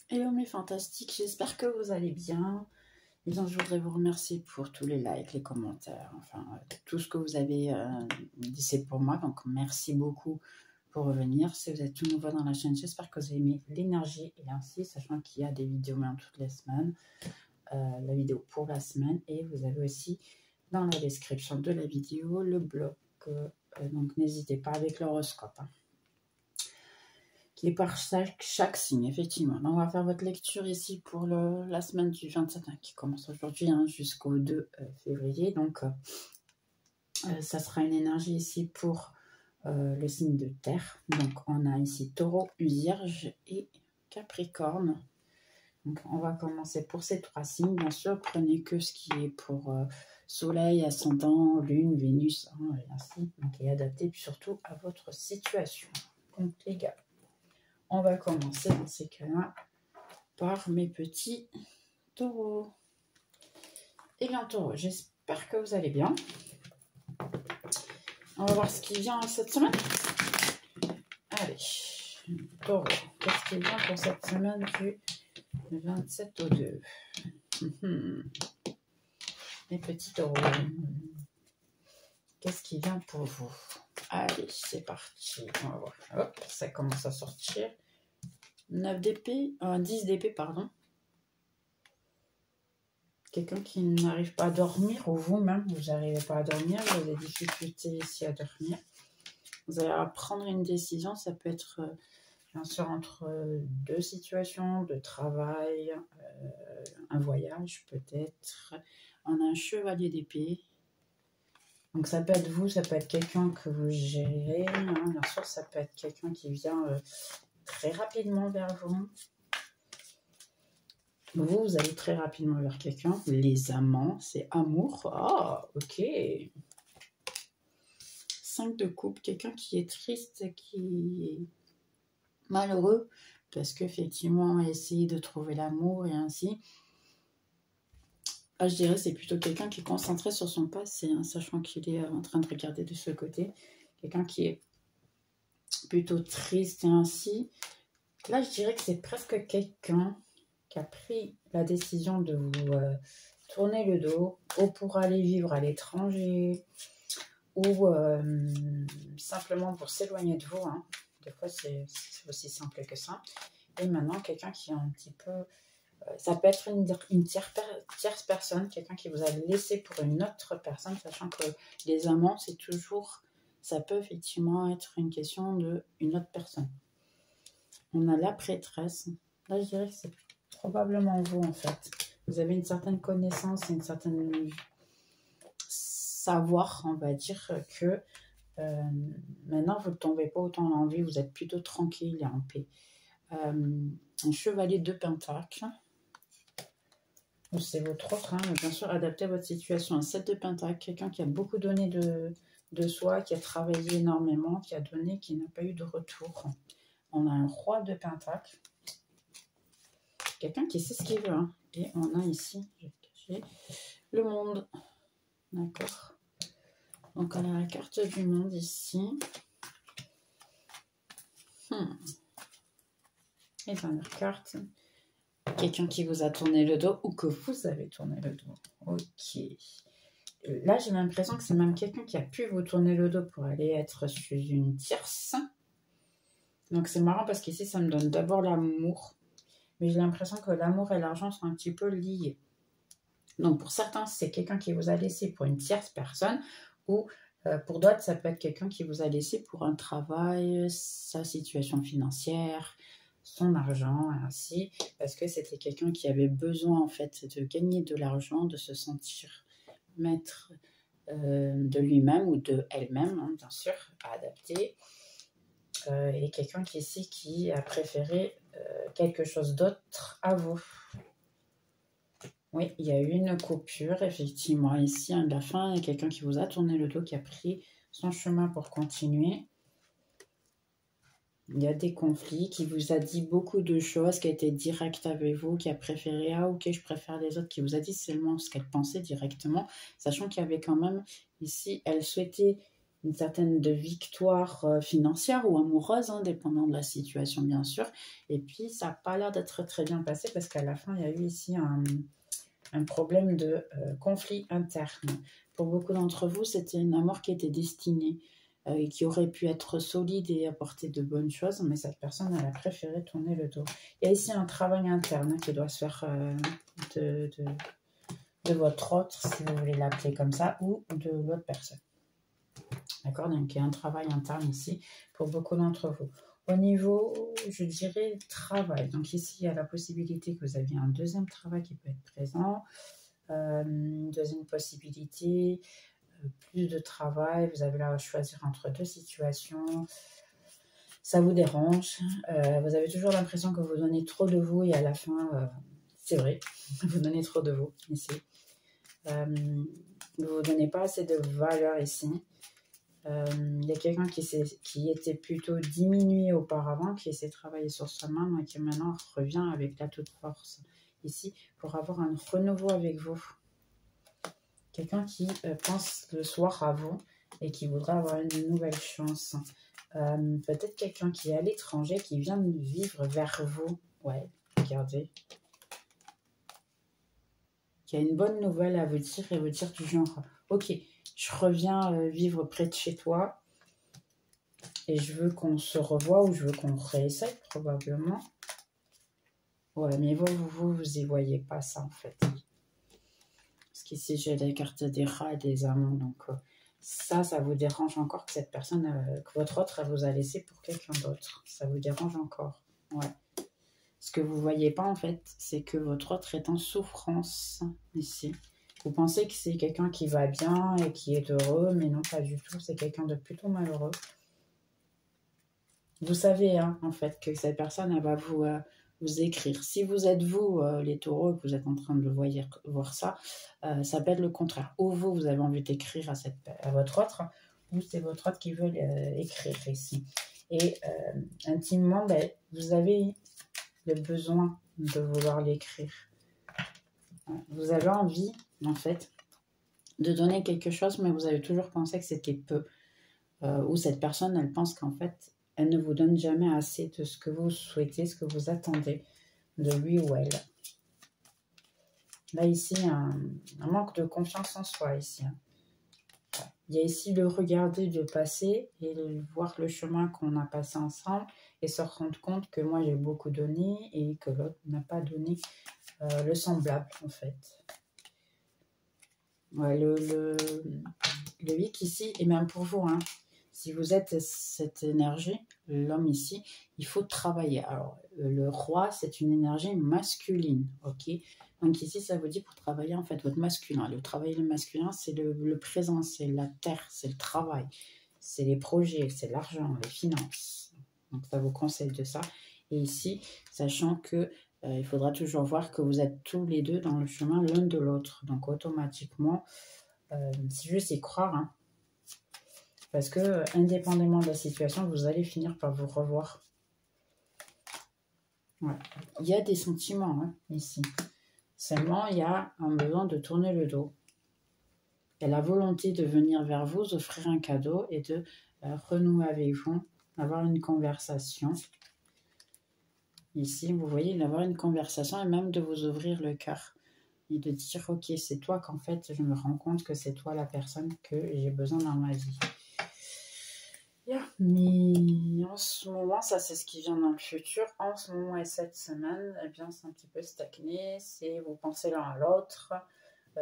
Hello mes fantastiques, j'espère que vous allez bien. Et bien, je voudrais vous remercier pour tous les likes, les commentaires, enfin tout ce que vous avez dit, c'est pour moi. Donc merci beaucoup pour revenir. Si vous êtes tout nouveau dans la chaîne, j'espère que vous avez aimé l'énergie et ainsi, sachant qu'il y a des vidéos même toutes les semaines, la vidéo pour la semaine. Et vous avez aussi dans la description de la vidéo le blog. Donc n'hésitez pas avec l'horoscope. Qui est par chaque signe, effectivement. Donc, on va faire votre lecture ici pour la semaine du 27, qui commence aujourd'hui jusqu'au 2 février. Donc, ça sera une énergie ici pour le signe de terre. Donc, on a ici Taureau, Vierge et Capricorne. Donc, on va commencer pour ces trois signes. Bien sûr, prenez que ce qui est pour Soleil, Ascendant, Lune, Vénus, et ainsi. Donc, et adapté surtout à votre situation. Donc, les gars. On va commencer dans ces cas-là par mes petits taureaux. Et bien taureau, j'espère que vous allez bien. On va voir ce qui vient cette semaine. Allez, taureau, qu'est-ce qui vient pour cette semaine du 27 au 2 mes petits taureaux, qu'est-ce qui vient pour vous? Allez, c'est parti. On va voir. Hop, ça commence à sortir. 9 d'épée, 10 d'épée, pardon. Quelqu'un qui n'arrive pas à dormir, ou vous-même, vous n'arrivez pas à dormir, vous avez des difficultés ici à dormir. Vous allez prendre une décision, ça peut être bien sûr entre deux situations, de travail, un voyage peut-être. On a un chevalier d'épée. Donc ça peut être vous, ça peut être quelqu'un que vous gérez. Bien sûr, ça peut être quelqu'un qui vient très rapidement vers vous. Vous allez très rapidement vers quelqu'un. Les amants, c'est amour. Ah, ok. 5 de coupe, quelqu'un qui est triste, qui est malheureux, parce qu'effectivement, essayer de trouver l'amour et ainsi. Je dirais c'est plutôt quelqu'un qui est concentré sur son passé, sachant qu'il est en train de regarder de ce côté. Quelqu'un qui est plutôt triste et ainsi. Là, je dirais que c'est presque quelqu'un qui a pris la décision de vous tourner le dos, ou pour aller vivre à l'étranger, ou simplement pour s'éloigner de vous. Des fois, c'est aussi simple que ça. Et maintenant, quelqu'un qui est un petit peu... ça peut être une tierce personne, quelqu'un qui vous a laissé pour une autre personne, sachant que les amants, c'est toujours... Ça peut effectivement être une question d'une autre personne. On a la prêtresse. Là, je dirais que c'est probablement vous, en fait. Vous avez une certaine connaissance, une certaine savoir, on va dire, que maintenant, vous ne tombez pas autant dans l'envie, vous êtes plutôt tranquille et en paix. Un chevalier de pentacle. C'est votre autre, mais bien sûr, adaptez à votre situation. Un 7 de pentacle, quelqu'un qui a beaucoup donné de soi, qui a travaillé énormément, qui a donné, qui n'a pas eu de retour. On a un roi de pentacle. Quelqu'un qui sait ce qu'il veut. Et on a ici, je vais cacher, le monde. D'accord. Donc, on a la carte du monde ici. Et dernière carte. Quelqu'un qui vous a tourné le dos ou que vous avez tourné le dos. Ok. Là, j'ai l'impression que c'est même quelqu'un qui a pu vous tourner le dos pour aller être chez une tierce. Donc, c'est marrant parce qu'ici, ça me donne d'abord l'amour. Mais j'ai l'impression que l'amour et l'argent sont un petit peu liés. Donc, pour certains, c'est quelqu'un qui vous a laissé pour une tierce personne. Ou pour d'autres, ça peut être quelqu'un qui vous a laissé pour un travail, sa situation financière, son argent, ainsi. Parce que c'était quelqu'un qui avait besoin, en fait, de gagner de l'argent, de se sentir maître de lui-même ou de elle-même, bien sûr, à adapter. Et quelqu'un qui a préféré quelque chose d'autre à vous. Oui, il y a eu une coupure, effectivement. Ici, à la fin, il y a quelqu'un qui vous a tourné le dos, qui a pris son chemin pour continuer. Il y a des conflits, qui vous a dit beaucoup de choses, qui a été direct avec vous, qui a préféré « Ah, ok, je préfère les autres », qui vous a dit seulement ce qu'elle pensait directement, sachant qu'il y avait quand même, ici, elle souhaitait une certaine de victoire financière ou amoureuse, hein, dépendant de la situation bien sûr. Et puis ça n'a pas l'air d'être très bien passé parce qu'à la fin il y a eu ici un problème de conflit interne. Pour beaucoup d'entre vous, c'était une amour qui était destinée et qui aurait pu être solide et apporter de bonnes choses, mais cette personne, elle a préféré tourner le dos. Il y a ici un travail interne qui doit se faire de votre autre, si vous voulez l'appeler comme ça, ou de l'autre personne. D'accord? Donc, il y a un travail interne ici pour beaucoup d'entre vous. Au niveau, je dirais, travail. Donc, ici, il y a la possibilité que vous aviez un deuxième travail qui peut être présent. Deuxième possibilité, plus de travail. Vous avez là à choisir entre deux situations. Ça vous dérange. Vous avez toujours l'impression que vous donnez trop de vous et à la fin, c'est vrai, vous donnez trop de vous ici. Vous ne vous donnez pas assez de valeur ici. Il y a quelqu'un qui était plutôt diminué auparavant, qui essaie de travailler sur soi-même et qui maintenant revient avec la toute force ici pour avoir un renouveau avec vous. Quelqu'un qui pense le soir à vous et qui voudrait avoir une nouvelle chance. Peut-être quelqu'un qui est à l'étranger, qui vient de vivre vers vous. Ouais, regardez. Qui a une bonne nouvelle à vous dire et vous dire du genre, ok, je reviens vivre près de chez toi et je veux qu'on se revoie ou je veux qu'on réessaye probablement. Ouais, mais vous y voyez pas ça en fait. Parce qu'ici j'ai les cartes des rats et des amants, donc ça vous dérange encore que cette personne, que votre autre, elle vous a laissé pour quelqu'un d'autre. Ça vous dérange encore. Ouais. Ce que vous ne voyez pas en fait, c'est que votre autre est en souffrance ici. Vous pensez que c'est quelqu'un qui va bien et qui est heureux, mais non, pas du tout. C'est quelqu'un de plutôt malheureux. Vous savez, hein, en fait, que cette personne, elle va vous écrire. Si vous êtes vous, les taureaux, que vous êtes en train de voir ça, ça peut être le contraire. Ou vous avez envie d'écrire à votre autre, ou c'est votre autre qui veut écrire ici. Et intimement, ben, vous avez le besoin de vouloir l'écrire. Vous avez envie, en fait, de donner quelque chose, mais vous avez toujours pensé que c'était peu. Ou cette personne, elle pense qu'en fait, elle ne vous donne jamais assez de ce que vous souhaitez, ce que vous attendez de lui ou elle. Là, ici, un manque de confiance en soi, ici. Il y a ici le regarder, le passer et voir le chemin qu'on a passé ensemble et se rendre compte que moi, j'ai beaucoup donné et que l'autre n'a pas donné le semblable, en fait. Ouais, le 8 ici, et même pour vous, hein, si vous êtes cette énergie, l'homme ici, il faut travailler. Alors, le roi, c'est une énergie masculine, ok? Donc ici, ça vous dit pour travailler, en fait, votre masculin. Le travail, le masculin, c'est le présent, c'est la terre, c'est le travail, c'est les projets, c'est l'argent, les finances. Donc, ça vous conseille de ça. Et ici, sachant que il faudra toujours voir que vous êtes tous les deux dans le chemin l'un de l'autre. Donc, automatiquement, c'est juste y croire, hein. Parce que, indépendamment de la situation, vous allez finir par vous revoir. Ouais. Il y a des sentiments, hein, ici. Seulement, il y a un besoin de tourner le dos. Il y a la volonté de venir vers vous, offrir un cadeau et de renouer avec vous, avoir une conversation. Ici, vous voyez, d'avoir une conversation et même de vous ouvrir le cœur. Et de dire, ok, c'est toi qu'en fait, je me rends compte que c'est toi la personne que j'ai besoin dans ma vie. Yeah. Mais en ce moment, ça c'est ce qui vient dans le futur. En ce moment et cette semaine, eh bien, c'est un petit peu stagné. C'est vous pensez l'un à l'autre.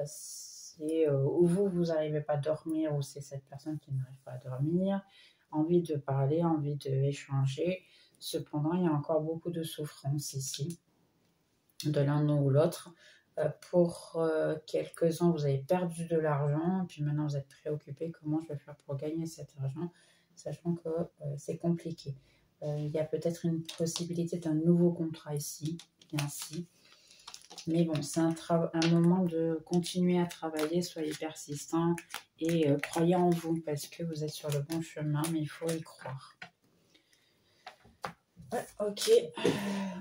C'est où vous n'arrivez pas à dormir ou c'est cette personne qui n'arrive pas à dormir. Envie de parler, envie d'échanger. Cependant, il y a encore beaucoup de souffrance ici, de l'un ou l'autre. Pour quelques-uns, vous avez perdu de l'argent, puis maintenant vous êtes préoccupé comment je vais faire pour gagner cet argent, sachant que c'est compliqué. Il y a peut-être une possibilité d'un nouveau contrat ici, ainsi. Mais bon, c'est un moment de continuer à travailler, soyez persistants et croyez en vous parce que vous êtes sur le bon chemin, mais il faut y croire. Ouais, ok,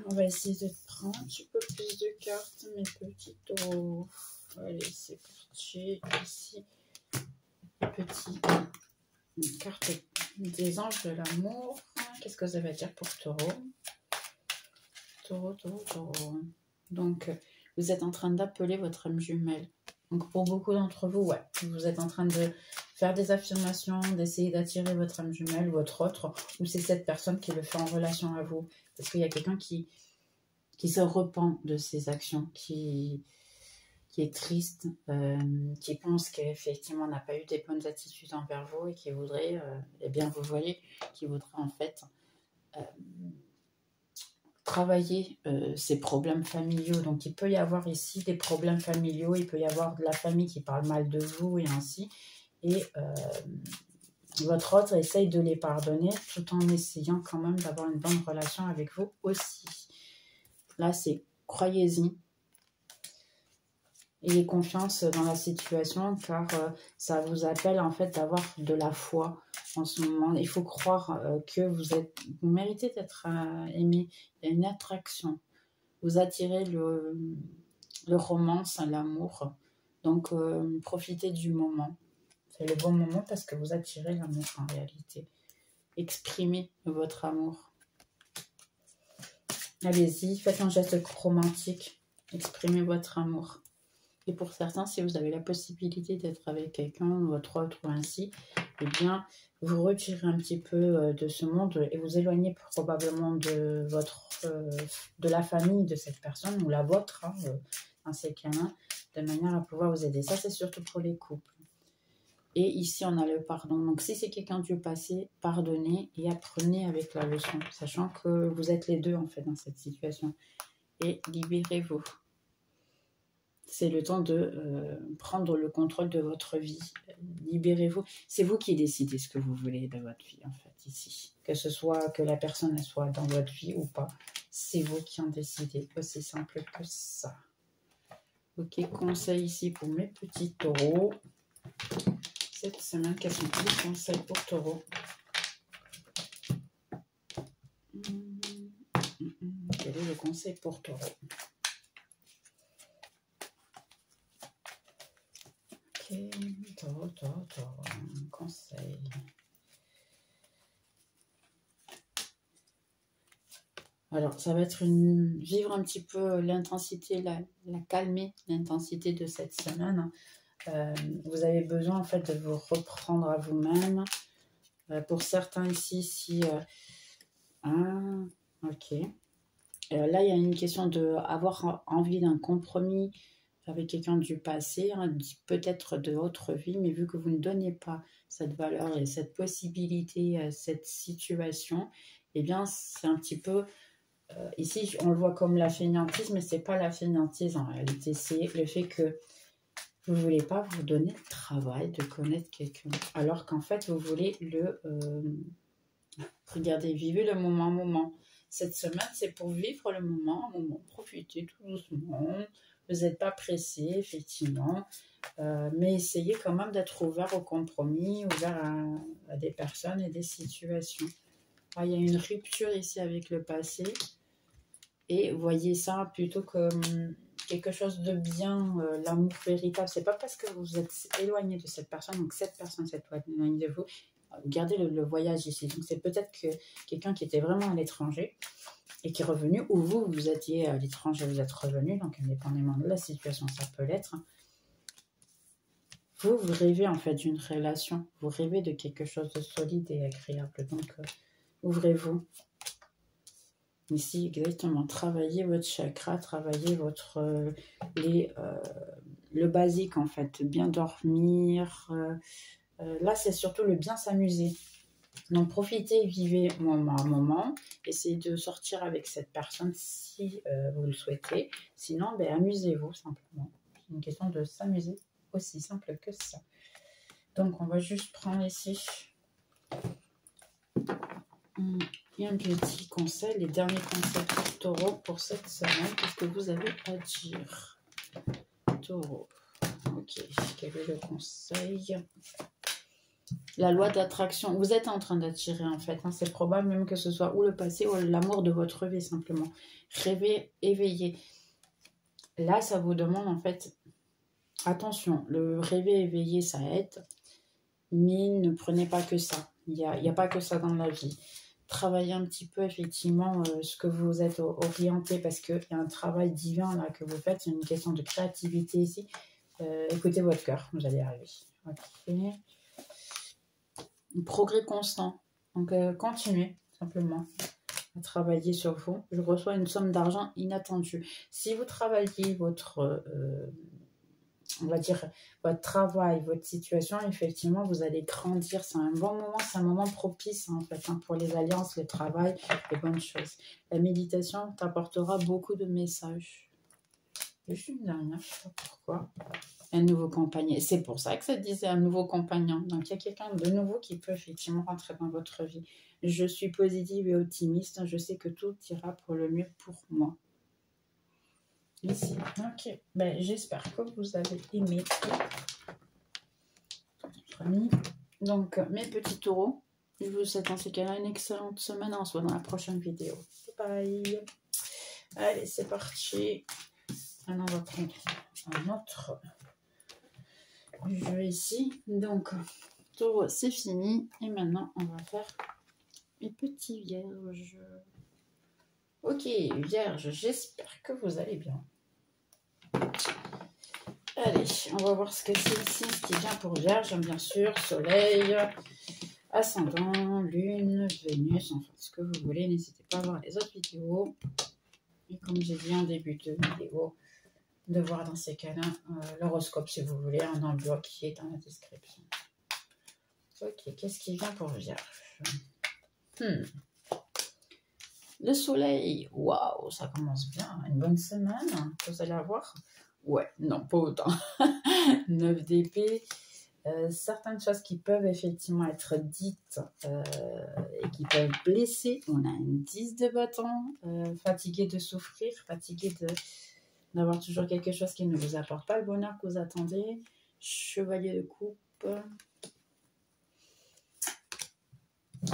on va essayer de prendre un petit peu plus de cartes, mes petits taureaux. Allez, c'est parti. Ici, petit Une carte des anges de l'amour. Qu'est-ce que ça va dire pour Taureau? Taureau. Donc, vous êtes en train d'appeler votre âme jumelle. Donc, pour beaucoup d'entre vous, ouais, vous êtes en train de faire des affirmations, d'essayer d'attirer votre âme jumelle, votre autre, ou c'est cette personne qui le fait en relation à vous. Parce qu'il y a quelqu'un qui se repent de ses actions, qui est triste, qui pense qu'effectivement n'a pas eu des bonnes attitudes envers vous et qui voudrait, eh bien vous voyez, qui voudrait en fait travailler ses problèmes familiaux. Donc il peut y avoir ici des problèmes familiaux, il peut y avoir de la famille qui parle mal de vous et ainsi. Et votre autre essaye de les pardonner tout en essayant quand même d'avoir une bonne relation avec vous aussi. Là c'est croyez-y. Ayez confiance dans la situation car ça vous appelle en fait d'avoir de la foi en ce moment. Il faut croire que vous méritez d'être aimé. Il y a une attraction. Vous attirez le romance, l'amour. Donc profitez du moment. C'est le bon moment parce que vous attirez l'amour en réalité. Exprimez votre amour. Allez-y, faites un geste romantique. Exprimez votre amour. Et pour certains, si vous avez la possibilité d'être avec quelqu'un, votre autre ou ainsi, eh bien, vous retirez un petit peu de ce monde et vous éloignez probablement de la famille de cette personne ou la vôtre, hein, dans ces cas-là, de manière à pouvoir vous aider. Ça, c'est surtout pour les couples. Et ici, on a le pardon. Donc, si c'est quelqu'un du passé, pardonnez et apprenez avec la leçon, sachant que vous êtes les deux, en fait, dans cette situation. Et libérez-vous. C'est le temps de prendre le contrôle de votre vie. Libérez-vous. C'est vous qui décidez ce que vous voulez de votre vie, en fait, ici. Que ce soit que la personne soit dans votre vie ou pas. C'est vous qui en décidez. Aussi simple que ça. Ok, conseil ici pour mes petits taureaux. Cette semaine, quels sont les conseils pour taureaux? Quel est le conseil pour taureaux? Taureau, conseil. Alors, ça va être vivre un petit peu l'intensité, la calmer, l'intensité de cette semaine. Vous avez besoin, en fait, de vous reprendre à vous-même. Pour certains ici, si... ok. Là, il y a une question d'avoir envie d'un compromis avec quelqu'un du passé, hein, peut-être de votre vie, mais vu que vous ne donnez pas cette valeur et cette possibilité, cette situation, eh bien, c'est un petit peu... ici, on le voit comme la fainéantise, mais ce n'est pas la fainéantise en réalité. C'est le fait que vous ne voulez pas vous donner le travail de connaître quelqu'un. Alors qu'en fait, vous voulez regardez, vivez le moment. Cette semaine, c'est pour vivre le moment, profiter tout doucement. Vous n'êtes pas pressé, effectivement, mais essayez quand même d'être ouvert au compromis, ouvert à des personnes et des situations. Il y a une rupture ici avec le passé et voyez ça plutôt comme quelque chose de bien, l'amour véritable. C'est pas parce que vous êtes éloigné de cette personne, donc cette personne s'est éloignée de vous. Regardez le voyage ici. Donc c'est peut-être que quelqu'un qui était vraiment à l'étranger et qui est revenu, ou vous étiez à l'étranger, vous êtes revenu, donc indépendamment de la situation, ça peut l'être. Vous rêvez en fait d'une relation, vous rêvez de quelque chose de solide et agréable. Donc ouvrez-vous. Ici, exactement, travaillez votre chakra, travaillez le basique en fait, bien dormir. Là, c'est surtout le bien s'amuser. Donc, profitez, vivez moment à moment. Essayez de sortir avec cette personne si vous le souhaitez. Sinon, amusez-vous simplement. C'est une question de s'amuser, aussi simple que ça. Donc, on va juste prendre ici un petit conseil, les derniers conseils pour Taureau pour cette semaine. Qu'est-ce que vous avez à dire, Taureau? Ok, quel est le conseil? La loi d'attraction, vous êtes en train d'attirer en fait, hein. C'est probable même que ce soit ou le passé ou l'amour de votre vie simplement. Rêvez, éveillez. Là, ça vous demande en fait, attention, le rêver éveillé, ça aide, mais ne prenez pas que ça. Il n'y a pas que ça dans la vie. Travaillez un petit peu, effectivement, ce que vous êtes orienté, parce qu'il y a un travail divin là que vous faites. C'est une question de créativité ici. Écoutez votre cœur, vous allez y arriver. Ok. Progrès constant. Donc, continuez simplement à travailler sur vous. Je reçois une somme d'argent inattendue. Si vous travaillez votre, on va dire, votre travail, votre situation, effectivement, vous allez grandir. C'est un bon moment, c'est un moment propice, en fait, hein, pour les alliances, le travail, les bonnes choses. La méditation t'apportera beaucoup de messages. Juste une dernière, je ne sais pas pourquoi. Un nouveau compagnon. C'est pour ça que ça disait un nouveau compagnon. Donc, il y a quelqu'un de nouveau qui peut effectivement rentrer dans votre vie. Je suis positive et optimiste. Je sais que tout ira pour le mieux pour moi. Ici. Ok. Ben, j'espère que vous avez aimé. Donc, mes petits taureaux, je vous souhaite dans ces cas-là une excellente semaine. On se voit dans la prochaine vidéo. Bye. Allez, c'est parti. Maintenant, on va prendre un autre jeu ici. Donc, taureau, c'est fini. Et maintenant, on va faire les petits vierges. Ok, vierge, j'espère que vous allez bien. Allez, on va voir ce que c'est ici, ce qui vient pour vierge, bien sûr. Soleil, ascendant, lune, Vénus, enfin ce que vous voulez. N'hésitez pas à voir les autres vidéos. Et comme j'ai dit en début de vidéo, de voir dans ces cas-là l'horoscope si vous voulez, en enveloppe qui est dans la description. Ok, qu'est-ce qui vient pour vierge? Le soleil, waouh, ça commence bien. Une bonne semaine, vous allez avoir. Ouais, non, pas autant. 9 d'épée. Certaines choses qui peuvent effectivement être dites et qui peuvent blesser. On a une 10 de bâton, fatigué de souffrir, fatigué d'avoir toujours quelque chose qui ne vous apporte pas le bonheur que vous attendez. Chevalier de coupe.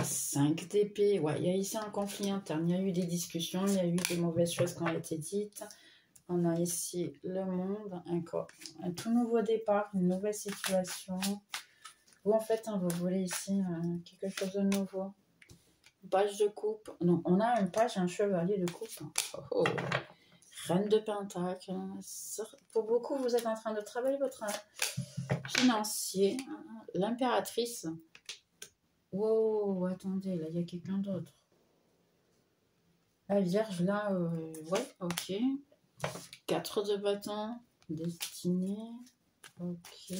5 d'épée. Ouais, il y a ici un conflit interne. Il y a eu des discussions, il y a eu des mauvaises choses qui ont été dites. On a ici le monde, un tout nouveau départ, une nouvelle situation. Ou en fait, hein, vous voulez ici quelque chose de nouveau. Une page de coupe. Non, on a une page, un chevalier de coupe. Oh, oh. Reine de Pentacle. Pour beaucoup, vous êtes en train de travailler votre financier. L'impératrice. Wow, attendez, là, il y a quelqu'un d'autre. La Vierge, là, ouais, ok. 4 de bâton, destinée, ok.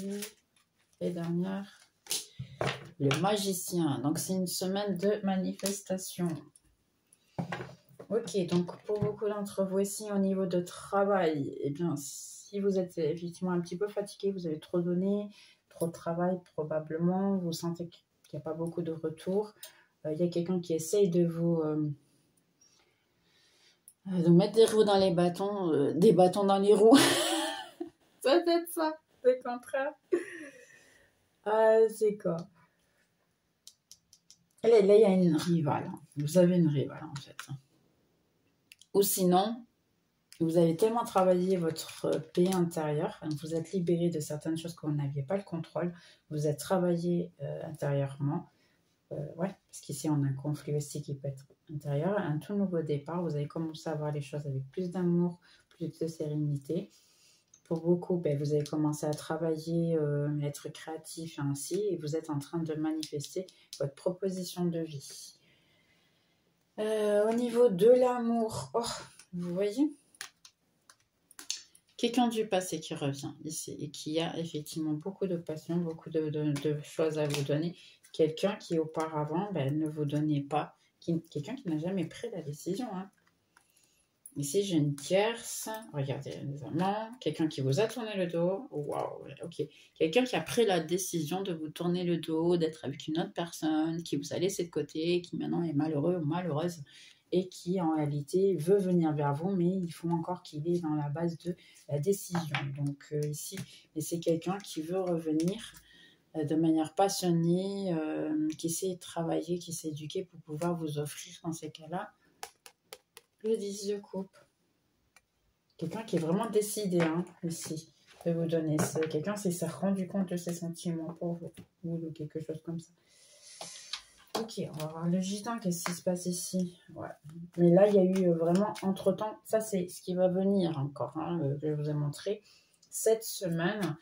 Et dernière, le magicien. Donc, c'est une semaine de manifestation. Ok, donc pour beaucoup d'entre vous ici, au niveau de travail, eh bien, si vous êtes effectivement un petit peu fatigué, vous avez trop donné, trop de travail probablement, vous sentez qu'il n'y a pas beaucoup de retour, il y a quelqu'un qui essaye de vous... de mettre des roues dans les bâtons, des bâtons dans les roues. Ça peut être ça, c'est le contraire. Ah, c'est quoi? Là, il y a une rivale. Vous avez une rivale, en fait. Ou sinon, vous avez tellement travaillé votre paix intérieur, vous êtes libéré de certaines choses que vous n'aviez pas le contrôle, vous êtes travaillé intérieurement. Ouais, parce qu'ici, on a un conflit aussi qui peut être intérieur, un tout nouveau départ. Vous avez commencé à voir les choses avec plus d'amour, plus de sérénité. Pour beaucoup, ben, vous avez commencé à travailler, être créatif ainsi, et vous êtes en train de manifester votre proposition de vie. Au niveau de l'amour, oh, vous voyez, quelqu'un du passé qui revient ici et qui a effectivement beaucoup de passion, beaucoup de choses à vous donner. Quelqu'un qui auparavant ne vous donnait pas, quelqu'un qui n'a jamais pris la décision. Hein. Ici, j'ai une tierce. Regardez, les amants. Quelqu'un qui vous a tourné le dos. Waouh, ok. Quelqu'un qui a pris la décision de vous tourner le dos, d'être avec une autre personne, qui vous a laissé de côté, qui maintenant est malheureux ou malheureuse et qui en réalité veut venir vers vous, mais il faut encore qu'il est dans la base de la décision. Donc ici, c'est quelqu'un qui veut revenir de manière passionnée, qui sait travailler, qui sait éduquer pour pouvoir vous offrir dans ces cas-là le 10 de coupe. Quelqu'un qui est vraiment décidé, hein, ici. peut vous donner. C'est quelqu'un qui s'est rendu compte de ses sentiments pour vous, ou quelque chose comme ça. Ok, on va voir le gitan, qu'est-ce qui se passe ici? Ouais. Mais là, il y a eu vraiment, entre-temps, ça c'est ce qui va venir encore, hein, je vous ai montré. Cette semaine,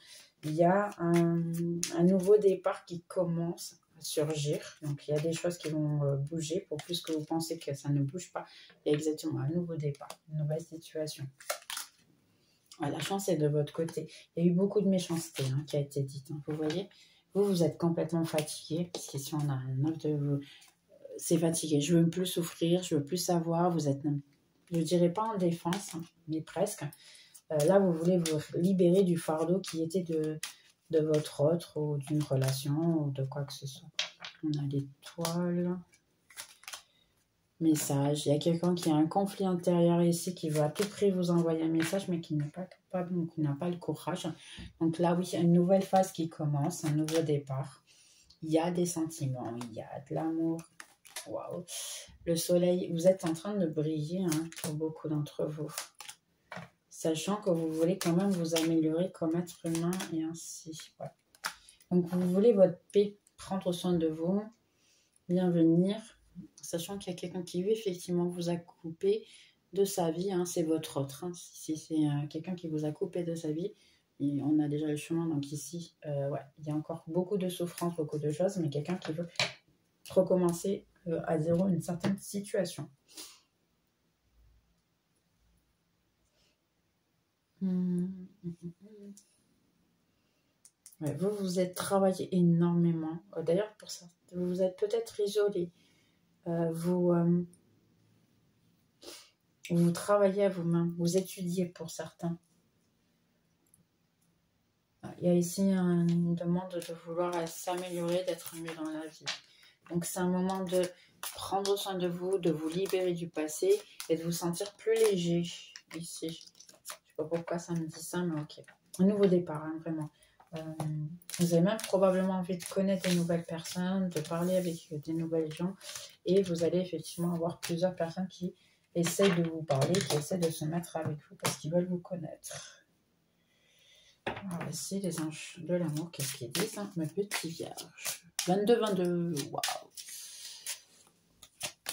il y a un nouveau départ qui commence à surgir. Donc, il y a des choses qui vont bouger. Pour plus que vous pensez que ça ne bouge pas, il y a exactement un nouveau départ, une nouvelle situation. Ouais, la chance est de votre côté. Il y a eu beaucoup de méchanceté hein, qui a été dite. Hein. Vous voyez, vous êtes complètement fatigué. Parce qu'ici, on a un 9 de vous. C'est fatigué. Je ne veux plus souffrir. Je ne veux plus savoir. Vous êtes, je ne dirais pas en défense, hein, mais presque. Là, vous voulez vous libérer du fardeau qui était de votre autre ou d'une relation ou de quoi que ce soit. On a l'étoile. Message. Il y a quelqu'un qui a un conflit intérieur ici qui veut à tout prix vous envoyer un message mais qui n'est pas capable, donc qui n'a pas le courage. Donc là, oui, il y a une nouvelle phase qui commence, un nouveau départ. Il y a des sentiments, il y a de l'amour. Waouh. Le soleil, vous êtes en train de briller hein, pour beaucoup d'entre vous. Sachant que vous voulez quand même vous améliorer comme être humain et ainsi. Ouais. Donc vous voulez votre paix, prendre soin de vous, bien venir. Sachant qu'il y a quelqu'un qui, oui, effectivement, vous a coupé de sa vie. Hein, c'est votre autre. Hein. Si c'est quelqu'un qui vous a coupé de sa vie, et on a déjà le chemin. Donc ici, ouais, il y a encore beaucoup de souffrance, beaucoup de choses. Mais quelqu'un qui veut recommencer à zéro une certaine situation. Ouais, vous, vous êtes travaillé énormément. D'ailleurs, pour ça, vous êtes peut-être isolé. Vous travaillez à vous-même, vous étudiez pour certains. Il y a ici une demande de vouloir s'améliorer, d'être mieux dans la vie. Donc c'est un moment de prendre soin de vous libérer du passé et de vous sentir plus léger ici. Je ne sais pas pourquoi ça me dit ça, mais ok. Un nouveau départ, hein, vraiment. Vous avez même probablement envie de connaître des nouvelles personnes, de parler avec des nouvelles gens. Et vous allez effectivement avoir plusieurs personnes qui essayent de vous parler, qui essaient de se mettre avec vous parce qu'ils veulent vous connaître. Alors ici, les anges de l'amour, qu'est-ce qu'ils disent hein, mes petits vierges. 22-22, waouh.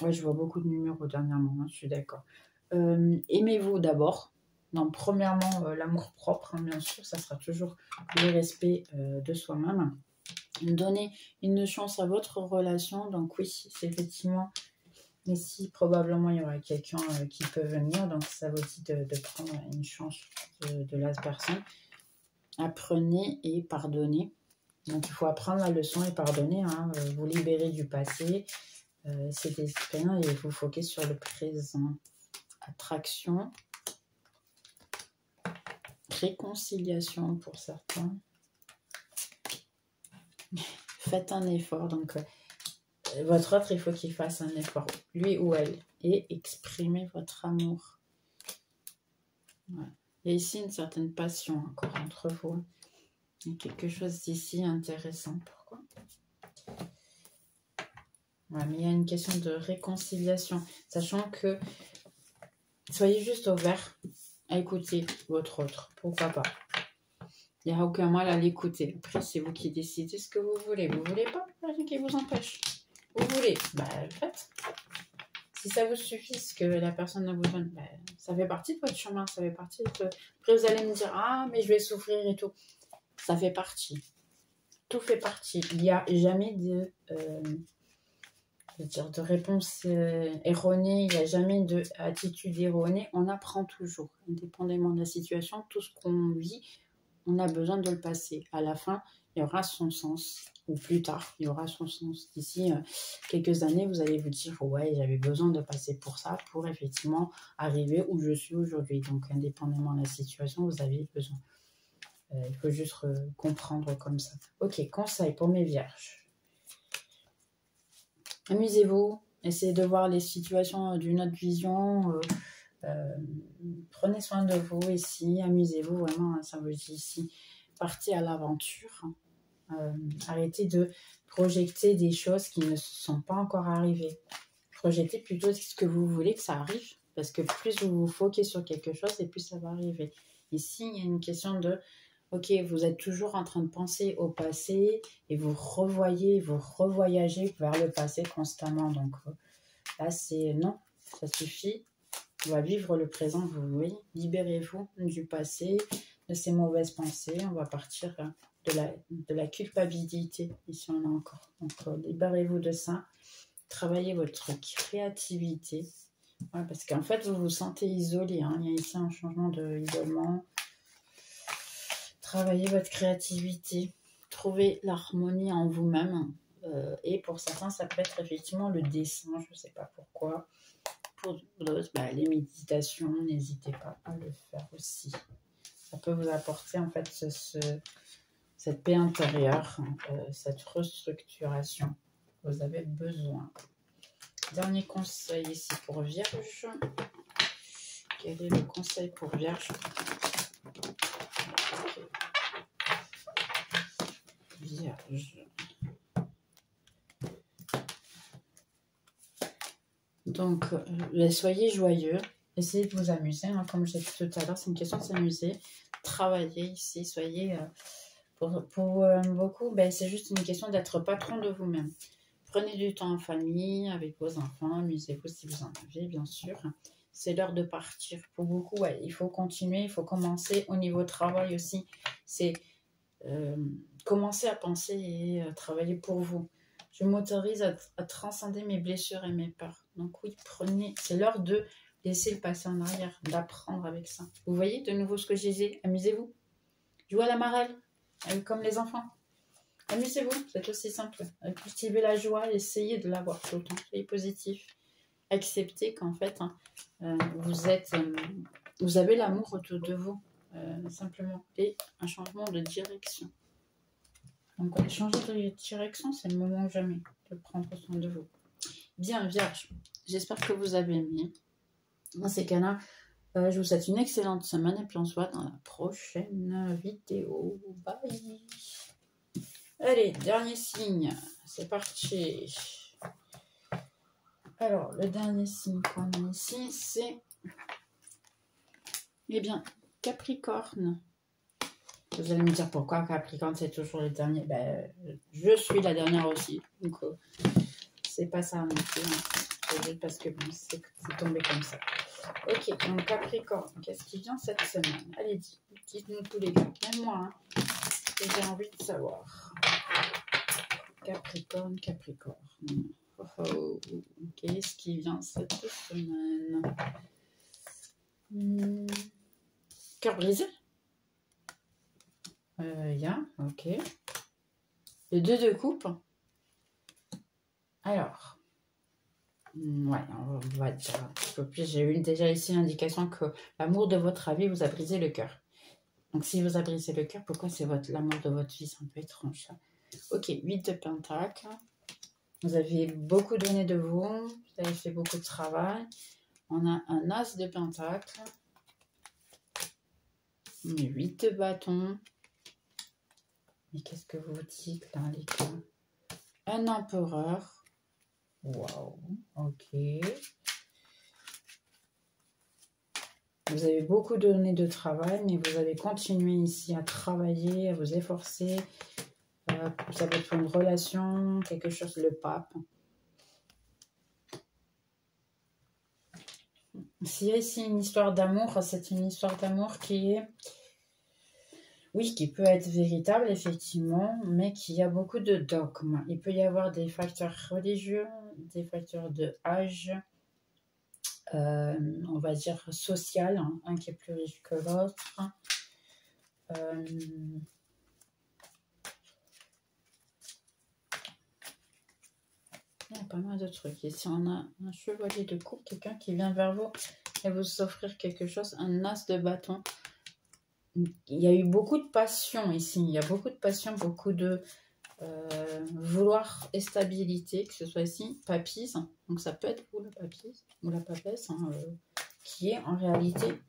Ouais, je vois beaucoup de numéros dernièrement, hein, je suis d'accord. Aimez-vous d'abord. Donc, premièrement, l'amour propre, hein, bien sûr, ça sera toujours le respect de soi-même. Donnez une chance à votre relation. Donc oui, c'est effectivement, ici, probablement, il y aura quelqu'un qui peut venir. Donc, ça vous dit de prendre une chance de la personne. Apprenez et pardonnez. Donc, il faut apprendre la leçon et pardonner. Hein, vous libérer du passé. C'est expérience et vous focuser sur le présent. Attraction. Réconciliation pour certains. Faites un effort. Donc, votre autre, il faut qu'il fasse un effort, lui ou elle. Et exprimez votre amour. Ouais. Il y a ici une certaine passion encore entre vous. Il y a quelque chose d'ici intéressant. Pourquoi? Ouais, mais il y a une question de réconciliation. Sachant que soyez juste ouvert à écouter votre autre. Pourquoi pas? Il n'y a aucun mal à l'écouter. Après, c'est vous qui décidez ce que vous voulez. Vous voulez pas? Rien qui vous empêche. Vous voulez? Bah, faites. Si ça vous suffit, ce que la personne ne vous donne, bah, ça fait partie de votre chemin. Ça fait partie de... Après, vous allez me dire, ah, mais je vais souffrir et tout. Ça fait partie. Tout fait partie. Il n'y a jamais de réponse erronée. Il n'y a jamais d'attitude erronée. On apprend toujours. Indépendamment de la situation, tout ce qu'on vit, on a besoin de le passer. À la fin, il y aura son sens. Ou plus tard, il y aura son sens. D'ici quelques années, vous allez vous dire, ouais, j'avais besoin de passer pour ça, pour effectivement arriver où je suis aujourd'hui. Donc, indépendamment de la situation, vous avez besoin. Il faut juste comprendre comme ça. Ok, conseil pour mes vierges. Amusez-vous. Essayez de voir les situations d'une autre vision. Prenez soin de vous ici, amusez-vous vraiment, ça vous dit ici, partez à l'aventure, arrêtez de projeter des choses qui ne sont pas encore arrivées, projetez plutôt ce que vous voulez que ça arrive, parce que plus vous vous foquez sur quelque chose et plus ça va arriver. Ici, il y a une question de Ok, vous êtes toujours en train de penser au passé et vous revoyagez vers le passé constamment. Donc là, c'est non, ça suffit. On va vivre le présent, vous voyez. Libérez-vous du passé, de ces mauvaises pensées. On va partir de la culpabilité, ici on a encore. Donc libérez-vous de ça. Travaillez votre créativité. Ouais, parce qu'en fait, vous vous sentez isolé. Hein. Il y a ici un changement d'isolement. Travaillez votre créativité. Trouvez l'harmonie en vous-même. Et pour certains, ça peut être effectivement le dessin. Je ne sais pas pourquoi. Pour d'autres, les méditations, n'hésitez pas à le faire aussi. Ça peut vous apporter en fait cette paix intérieure, cette restructuration que vous avez besoin. Dernier conseil ici pour Vierge. Quel est le conseil pour Vierge? Vierge. Donc, soyez joyeux. Essayez de vous amuser. Hein, comme j'ai dit tout à l'heure, c'est une question de s'amuser. Travaillez ici. Soyez... pour beaucoup, c'est juste une question d'être patron de vous-même. Prenez du temps en famille, avec vos enfants. Amusez-vous si vous en avez, bien sûr. C'est l'heure de partir. Pour beaucoup, il faut continuer. Il faut commencer au niveau travail aussi. C'est commencer à penser et travailler pour vous. Je m'autorise à transcender mes blessures et mes peurs. Donc oui, c'est l'heure de laisser le passé en arrière, d'apprendre avec ça. Vous voyez de nouveau ce que je disais, amusez-vous. Jouez à la marelle, comme les enfants. Amusez-vous, c'est aussi simple. Cultivez la joie, essayez de l'avoir tout le temps. Soyez positif. Acceptez qu'en fait, vous avez l'amour autour de vous, simplement. Et un changement de direction. Donc, changer de direction, c'est le moment ou jamais de prendre soin de vous. Bien, Vierge, j'espère que vous avez aimé. Dans ces cas-là, je vous souhaite une excellente semaine et puis on se voit dans la prochaine vidéo. Bye. Allez, dernier signe. C'est parti. Alors, le dernier signe qu'on a ici, c'est... Eh bien, Capricorne. Vous allez me dire pourquoi Capricorne, c'est toujours le dernier. Je suis la dernière aussi. Donc, c'est pas ça non plus. C'est juste parce que bon, c'est tombé comme ça. Ok, donc Capricorne, qu'est-ce qui vient cette semaine? Allez, dites-nous tous les deux. Même moi, hein, j'ai envie de savoir. Capricorne. Oh, qu'est-ce qui vient cette semaine? Cœur brisé? Ok. Le 2 de coupe. Alors, ouais, on va dire. J'ai eu déjà ici l'indication que l'amour de votre vie vous a brisé le cœur. Donc, si vous a brisé le cœur, pourquoi c'est l'amour de votre vie? C'est un peu étrange, ça. Ok, 8 de Pentacle. Vous avez beaucoup donné de vous. Vous avez fait beaucoup de travail. On a un As de Pentacle. 8 de bâton. Mais qu'est-ce que vous dites là, les gars? Un empereur. Waouh, ok. Vous avez beaucoup donné de travail, mais vous avez continué ici à travailler, à vous efforcer. Ça peut être une relation, quelque chose, le pape. S'il y a ici une histoire d'amour, c'est une histoire d'amour qui est... Oui, qui peut être véritable, effectivement, mais qui a beaucoup de dogmes. Il peut y avoir des facteurs religieux, des facteurs de âge, on va dire social, hein, un qui est plus riche que l'autre. Il y a pas mal de trucs. Ici, on a un chevalier de coupe, quelqu'un qui vient vers vous et vous offrir quelque chose, un as de bâton. Il y a eu beaucoup de passion ici. Il y a beaucoup de passion, beaucoup de vouloir et stabilité, que ce soit ici, papise. Donc ça peut être vous le papise ou la papesse, hein, qui est en réalité...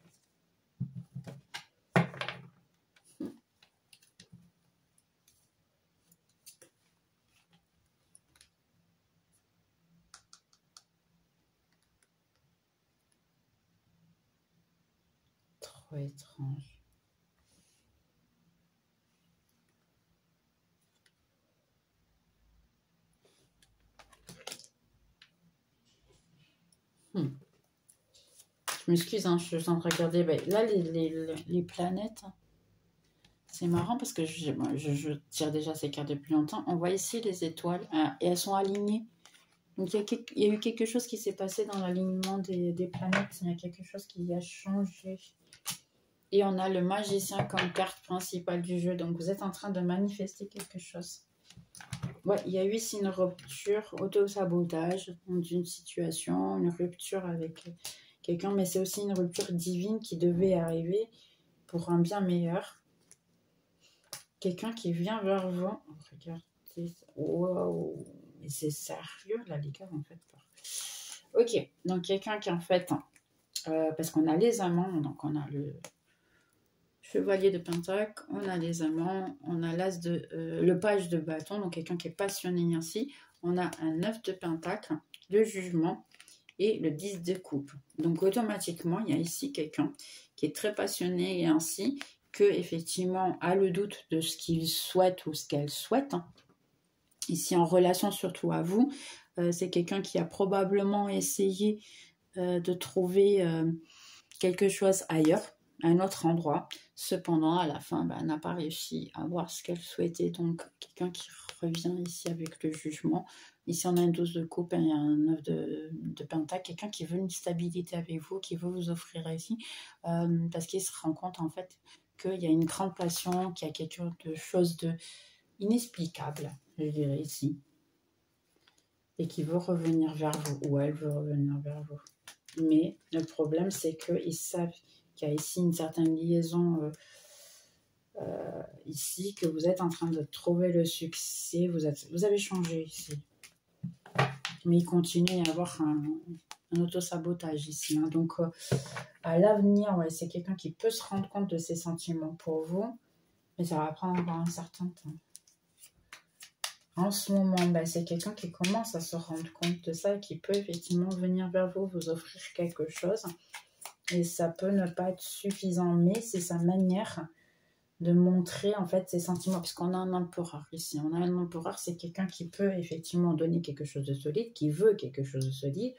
Trop étrange. Je m'excuse, hein, je suis en train de regarder. Ben, là, les planètes, c'est marrant parce que je tire déjà ces cartes depuis longtemps. On voit ici les étoiles et elles sont alignées. Donc, il y a eu quelque chose qui s'est passé dans l'alignement des planètes. Il y a quelque chose qui a changé. Et on a le magicien comme carte principale du jeu. Donc, vous êtes en train de manifester quelque chose. Ouais, il y a eu ici une rupture, auto-sabotage d'une situation, une rupture avec quelqu'un. Mais c'est aussi une rupture divine qui devait arriver pour un bien meilleur. Quelqu'un qui vient vers vous. Regardez. Wow. Mais c'est sérieux, là, les gars, en fait. Ok, donc quelqu'un qui, en fait, parce qu'on a les amants, donc on a le chevalier de pentacle, on a les amants, on a le page de bâton, donc quelqu'un qui est passionné ainsi. On a un 9 de pentacle, le jugement et le 10 de coupe. Donc automatiquement, il y a ici quelqu'un qui est très passionné et ainsi que effectivement a le doute de ce qu'il souhaite ou ce qu'elle souhaite. Ici en relation surtout à vous, c'est quelqu'un qui a probablement essayé de trouver quelque chose ailleurs, à un autre endroit. Cependant, à la fin, n'a pas réussi à voir ce qu'elle souhaitait. Donc, quelqu'un qui revient ici avec le jugement. Ici, on a un 12 de coupe et un 9 de pentacle. Quelqu'un qui veut une stabilité avec vous, qui veut vous offrir ici, parce qu'il se rend compte, en fait, qu'il y a une grande passion, qu'il y a quelque chose de inexplicable, je dirais ici. Et qui veut revenir vers vous, ou elle veut revenir vers vous. Mais le problème, c'est qu'ils savent qu'il y a ici une certaine liaison ici, que vous êtes en train de trouver le succès. Vous avez changé ici. Mais il continue à y avoir un auto-sabotage ici. Hein. Donc, à l'avenir, ouais, c'est quelqu'un qui peut se rendre compte de ses sentiments pour vous. Mais ça va prendre encore un certain temps. En ce moment, c'est quelqu'un qui commence à se rendre compte de ça et qui peut effectivement venir vers vous, vous offrir quelque chose. Et ça peut ne pas être suffisant, mais c'est sa manière de montrer en fait ses sentiments. Puisqu'on a un empereur ici. On a un empereur, c'est quelqu'un qui peut effectivement donner quelque chose de solide, qui veut quelque chose de solide.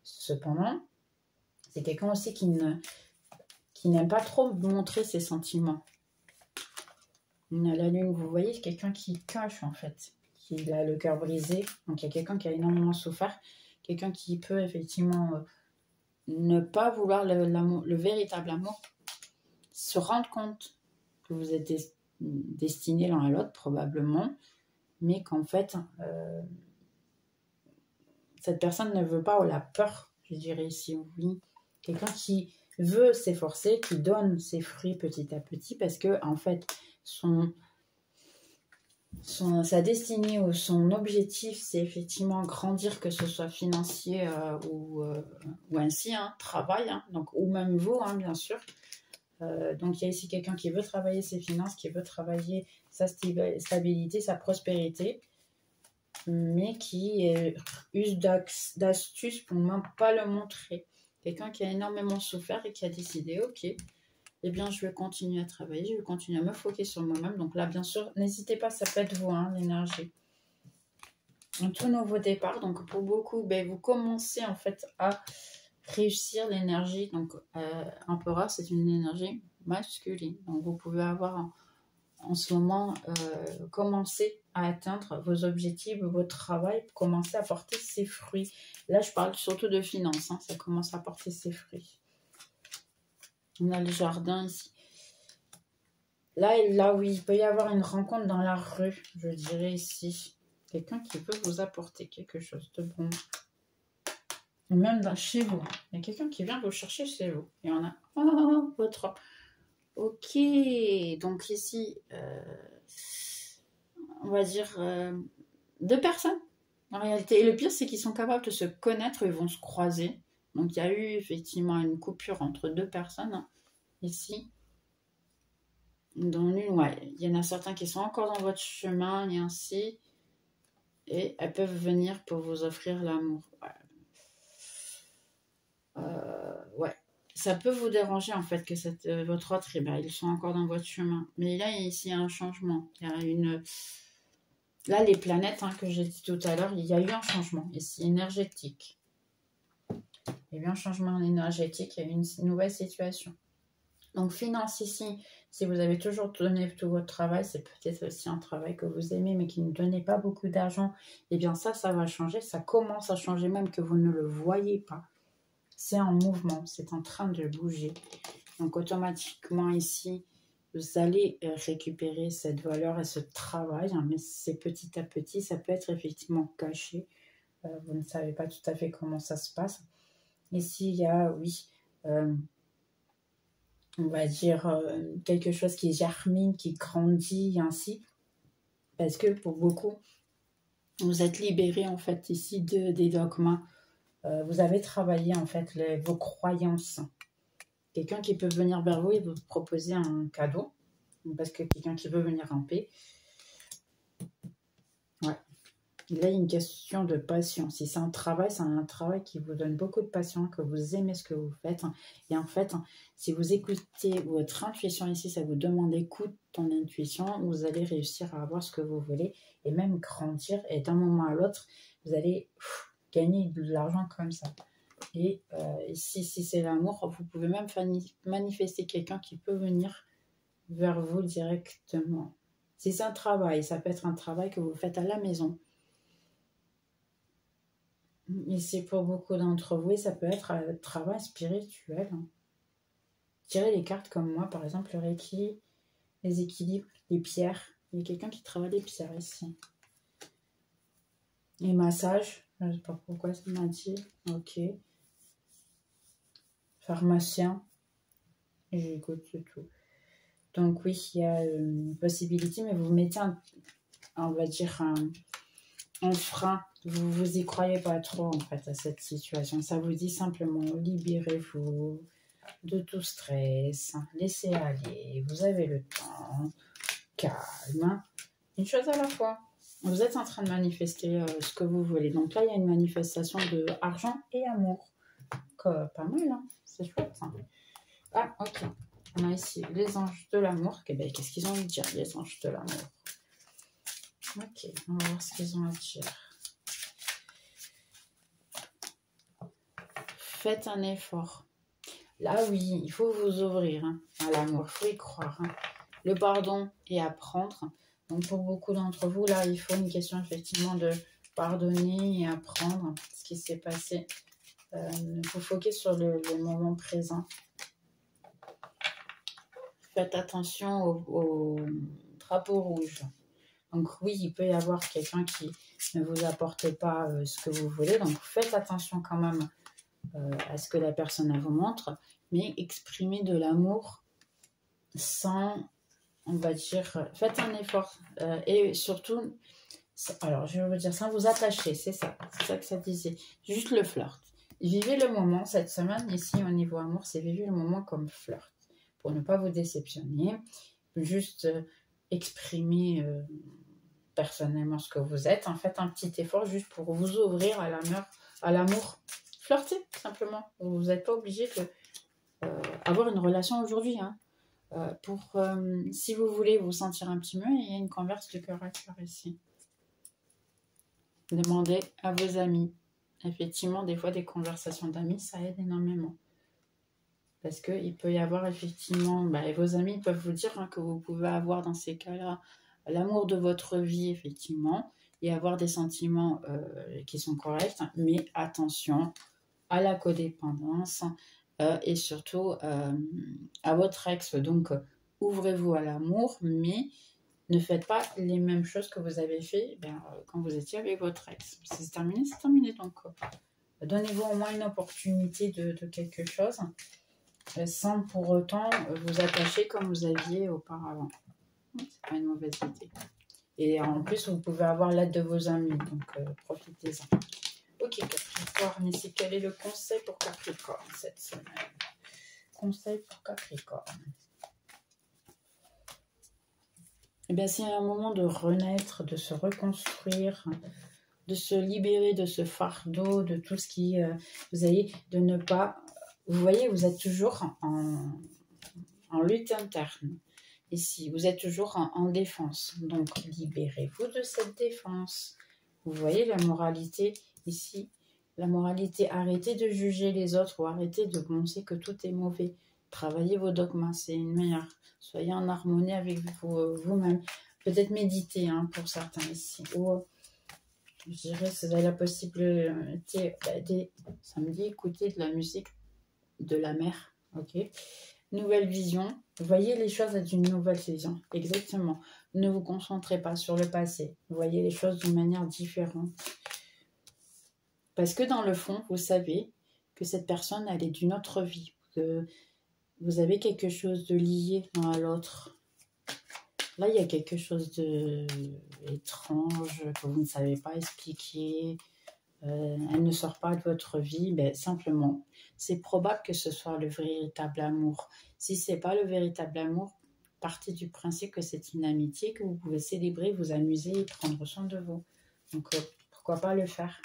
Cependant, c'est quelqu'un aussi qui n'aime pas trop montrer ses sentiments. On a la lune, vous voyez, quelqu'un qui cache en fait. Il a le cœur brisé, donc il y a quelqu'un qui a énormément souffert, quelqu'un qui peut effectivement ne pas vouloir le véritable amour, se rendre compte que vous êtes destinés l'un à l'autre probablement, mais qu'en fait cette personne ne veut pas ou la peur, je dirais ici, oui, quelqu'un qui veut s'efforcer, qui donne ses fruits petit à petit, parce que en fait sa destinée ou son objectif, c'est effectivement grandir, que ce soit financier ou ainsi, hein, travail, hein, donc, ou même vous, hein, bien sûr. Donc, il y a ici quelqu'un qui veut travailler ses finances, qui veut travailler sa stabilité, sa prospérité, mais qui use d'astuces pour ne pas le montrer. Quelqu'un qui a énormément souffert et qui a décidé, ok, eh bien, je vais continuer à travailler, je vais continuer à me focus sur moi-même. Donc là, bien sûr, n'hésitez pas, ça peut être vous, hein, l'énergie. Un tout nouveau départ. Donc, pour beaucoup, vous commencez en fait à réussir l'énergie. Donc, empereur, c'est une énergie masculine. Donc, vous pouvez avoir en ce moment commencer à atteindre vos objectifs, votre travail, commencer à porter ses fruits. Là, je parle surtout de finances. Hein, ça commence à porter ses fruits. On a le jardin ici. Là, oui, il peut y avoir une rencontre dans la rue, je dirais ici. Quelqu'un qui peut vous apporter quelque chose de bon. Ou même chez vous. Il y a quelqu'un qui vient vous chercher chez vous. Et on a votre... Ok, donc ici, on va dire 2 personnes. En réalité, et le pire, c'est qu'ils sont capables de se connaître, ils vont se croiser. Donc, il y a eu effectivement une coupure entre 2 personnes, hein, ici. Dans l'une, ouais, il y en a certains qui sont encore dans votre chemin et ainsi. Et elles peuvent venir pour vous offrir l'amour. Ouais. Ça peut vous déranger en fait que votre autre, ils sont encore dans votre chemin. Mais là, ici, il y a un changement. Il y a une... Là, les planètes, hein, que j'ai dit tout à l'heure, il y a eu un changement ici, énergétique. eh bien, changement énergétique et une nouvelle situation. Donc, finance ici, si vous avez toujours donné tout votre travail, c'est peut-être aussi un travail que vous aimez, mais qui ne donnait pas beaucoup d'argent. Eh bien, ça va changer. Ça commence à changer, même que vous ne le voyez pas. C'est en mouvement, c'est en train de bouger. Donc, automatiquement, ici, vous allez récupérer cette valeur et ce travail. Hein, mais c'est petit à petit, ça peut être effectivement caché. Vous ne savez pas tout à fait comment ça se passe. Ici, il y a, oui... on va dire, quelque chose qui germine, qui grandit ainsi. Parce que pour beaucoup, vous êtes libérés en fait ici des dogmes. Vous avez travaillé en fait vos croyances. Quelqu'un qui peut venir vers vous et vous proposer un cadeau. Parce que quelqu'un qui veut venir en paix. Ouais. Là, il y a une question de passion. Si c'est un travail qui vous donne beaucoup de passion, que vous aimez ce que vous faites. Et en fait, si vous écoutez votre intuition ici, ça vous demande écoute ton intuition, vous allez réussir à avoir ce que vous voulez et même grandir. Et d'un moment à l'autre, vous allez gagner de l'argent comme ça. Et si c'est l'amour, vous pouvez même manifester quelqu'un qui peut venir vers vous directement. Si c'est un travail, ça peut être un travail que vous faites à la maison. Ici, pour beaucoup d'entre vous, ça peut être un travail spirituel. Tirez les cartes comme moi, par exemple, le Reiki, les équilibres, les pierres. Il y a quelqu'un qui travaille les pierres ici. Les massages, je ne sais pas pourquoi ça m'a dit. Ok. Pharmacien. J'écoute tout. Donc oui, il y a une possibilité, mais vous mettez on va dire un frein. Vous y croyez pas trop en fait à cette situation. Ça vous dit simplement libérez-vous de tout stress, laissez aller, vous avez le temps, calme, une chose à la fois. Vous êtes en train de manifester ce que vous voulez. Donc là, il y a une manifestation de argent et amour. Pas mal, hein, c'est chouette. Hein. Ah, ok. On a ici les anges de l'amour. Qu'est-ce qu'ils ont à dire, les anges de l'amour? Ok, on va voir ce qu'ils ont à dire. Faites un effort. Là, oui, il faut vous ouvrir à l'amour, il faut y croire. Le pardon et apprendre. Donc, pour beaucoup d'entre vous, là, il faut une question effectivement de pardonner et apprendre ce qui s'est passé. Il faut focuser sur le moment présent. Faites attention au drapeau rouge. Donc, oui, il peut y avoir quelqu'un qui ne vous apporte pas ce que vous voulez. Donc, faites attention quand même à ce que la personne vous montre, mais exprimez de l'amour sans, on va dire, faites un effort et surtout, alors je vais vous dire, sans vous attacher, c'est ça que ça disait, juste le flirt. Vivez le moment cette semaine ici au niveau amour, c'est vivez le moment comme flirt pour ne pas vous déceptionner, juste exprimer personnellement ce que vous êtes, en fait un petit effort juste pour vous ouvrir à l'amour. Flirter, simplement. Vous n'êtes pas obligé d'avoir une relation aujourd'hui. Hein. Si vous voulez vous sentir un petit mieux, il y a une converse de cœur à cœur ici. Demandez à vos amis. Effectivement, des fois, des conversations d'amis, ça aide énormément. Parce qu'il peut y avoir effectivement... vos amis peuvent vous dire que vous pouvez avoir dans ces cas-là l'amour de votre vie, effectivement, et avoir des sentiments qui sont corrects. Mais attention à la codépendance et surtout à votre ex. Donc, ouvrez-vous à l'amour, mais ne faites pas les mêmes choses que vous avez fait quand vous étiez avec votre ex. C'est terminé, c'est terminé. Donc, donnez-vous au moins une opportunité de quelque chose sans pour autant vous attacher comme vous aviez auparavant. C'est pas une mauvaise idée. Et en plus, vous pouvez avoir l'aide de vos amis, donc profitez-en. Ok, Capricorne, ici, quel est le conseil pour Capricorne cette semaine? Conseil pour Capricorne. Eh bien, c'est un moment de renaître, de se reconstruire, de se libérer de ce fardeau, de tout ce qui... vous avez de ne pas... Vous voyez, vous êtes toujours en lutte interne. Ici, vous êtes toujours en défense. Donc, libérez-vous de cette défense. Vous voyez la moralité ici, la moralité. Arrêtez de juger les autres ou arrêtez de penser que tout est mauvais. Travaillez vos dogmes, c'est une meilleure. Soyez en harmonie avec vous-même. Peut-être méditer pour certains ici. Ou, je dirais, si vous avez la possibilité, samedi, écouter de la musique de la mer. Ok. Nouvelle vision. Voyez les choses d'une nouvelle vision. Exactement. Ne vous concentrez pas sur le passé. Voyez les choses d'une manière différente. Parce que dans le fond, vous savez que cette personne, elle est d'une autre vie. Que vous avez quelque chose de lié l'un à l'autre. Là, il y a quelque chose d'étrange que vous ne savez pas expliquer. Elle ne sort pas de votre vie. Ben, simplement, c'est probable que ce soit le véritable amour. Si ce n'est pas le véritable amour, partez du principe que c'est une amitié que vous pouvez célébrer, vous amuser et prendre soin de vous. Donc, pourquoi pas le faire?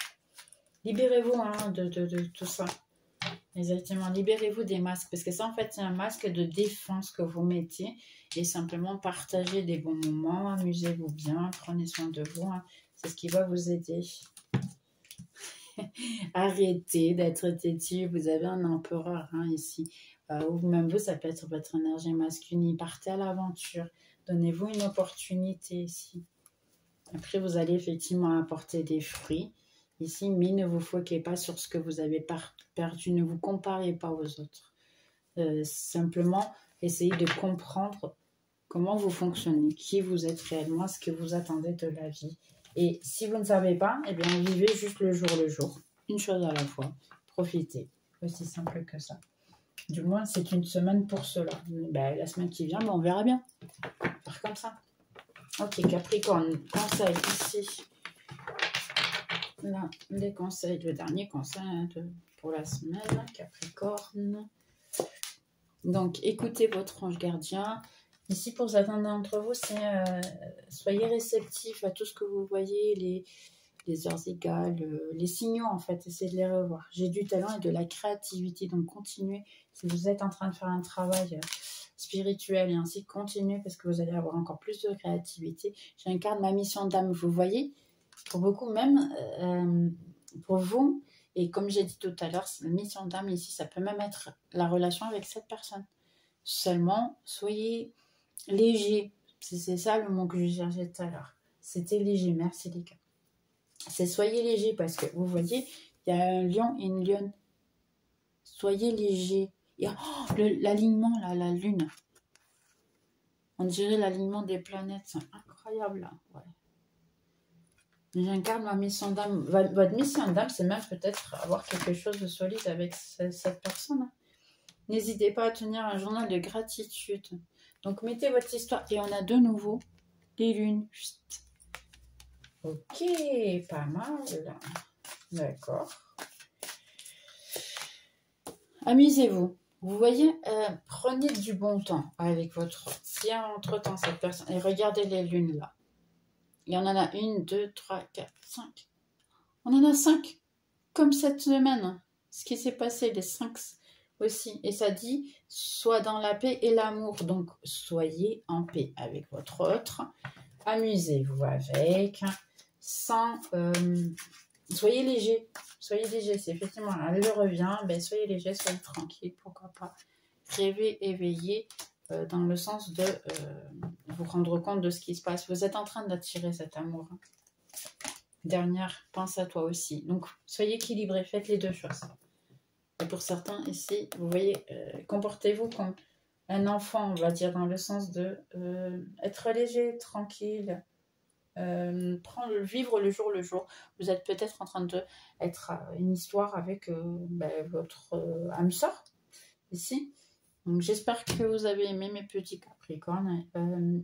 Libérez-vous de tout ça. Exactement, libérez-vous des masques. Parce que ça, en fait, c'est un masque de défense que vous mettez. Et simplement, partagez des bons moments, amusez-vous bien, prenez soin de vous. C'est ce qui va vous aider. Arrêtez d'être têtu. Vous avez un empereur ici. Ou même vous, ça peut être votre énergie masculine. Partez à l'aventure. Donnez-vous une opportunité ici. Après, vous allez effectivement apporter des fruits ici, mais ne vous foquez pas sur ce que vous avez perdu. Ne vous comparez pas aux autres. Simplement, essayez de comprendre comment vous fonctionnez, qui vous êtes réellement, ce que vous attendez de la vie. Et si vous ne savez pas, eh bien, vivez juste le jour. Une chose à la fois. Profitez. Aussi simple que ça. Du moins, c'est une semaine pour cela. Ben, la semaine qui vient, on verra bien. Faire comme ça. Ok, Capricorne, conseil ici. Là, les conseils, le dernier conseil pour la semaine, Capricorne. Donc, écoutez votre ange gardien. Ici, pour certains d'entre vous, c'est soyez réceptifs à tout ce que vous voyez, les heures égales, les signaux, en fait, essayez de les revoir. J'ai du talent et de la créativité, donc continuez. Si vous êtes en train de faire un travail spirituel et ainsi, continuez parce que vous allez avoir encore plus de créativité. J'incarne ma mission d'âme, vous voyez, pour beaucoup même, pour vous, et comme j'ai dit tout à l'heure, la mission d'âme ici, ça peut même être la relation avec cette personne. Seulement, soyez léger. C'est ça le mot que je cherchais tout à l'heure. C'était léger, merci les gars. C'est soyez léger parce que vous voyez, il y a un lion et une lionne. Soyez léger. L'alignement là, la lune. On dirait l'alignement des planètes, c'est incroyable là. Ouais. J'incarne ma mission d'âme. Votre mission d'âme, c'est même peut-être avoir quelque chose de solide avec cette personne. N'hésitez pas à tenir un journal de gratitude. Donc mettez votre histoire et on a de nouveau les lunes. Ok, pas mal là. D'accord. Amusez-vous. Vous voyez, prenez du bon temps avec votre... Si entre-temps cette personne... Et regardez les lunes là. Il y en a 1, 2, 3, 4, 5. On en a 5. Comme cette semaine. Ce qui s'est passé, les 5 aussi. Et ça dit, sois dans la paix et l'amour. Donc, soyez en paix avec votre autre. Amusez-vous avec. Sans... soyez léger. Soyez léger. C'est effectivement, elle le revient. Ben, soyez léger, soyez tranquille. Pourquoi pas. Rêvez, éveillez. Dans le sens de vous rendre compte de ce qui se passe. Vous êtes en train d'attirer cet amour. Dernière, pense à toi aussi. Donc, soyez équilibrés, faites les deux choses. Et pour certains ici, vous voyez, comportez-vous comme un enfant, on va dire, dans le sens de être léger, tranquille, vivre le jour. Vous êtes peut-être en train de être une histoire avec votre âme sœur, ici. Donc, j'espère que vous avez aimé mes petits Capricornes.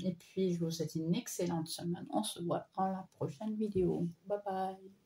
Et puis, je vous souhaite une excellente semaine. On se voit dans la prochaine vidéo. Bye bye.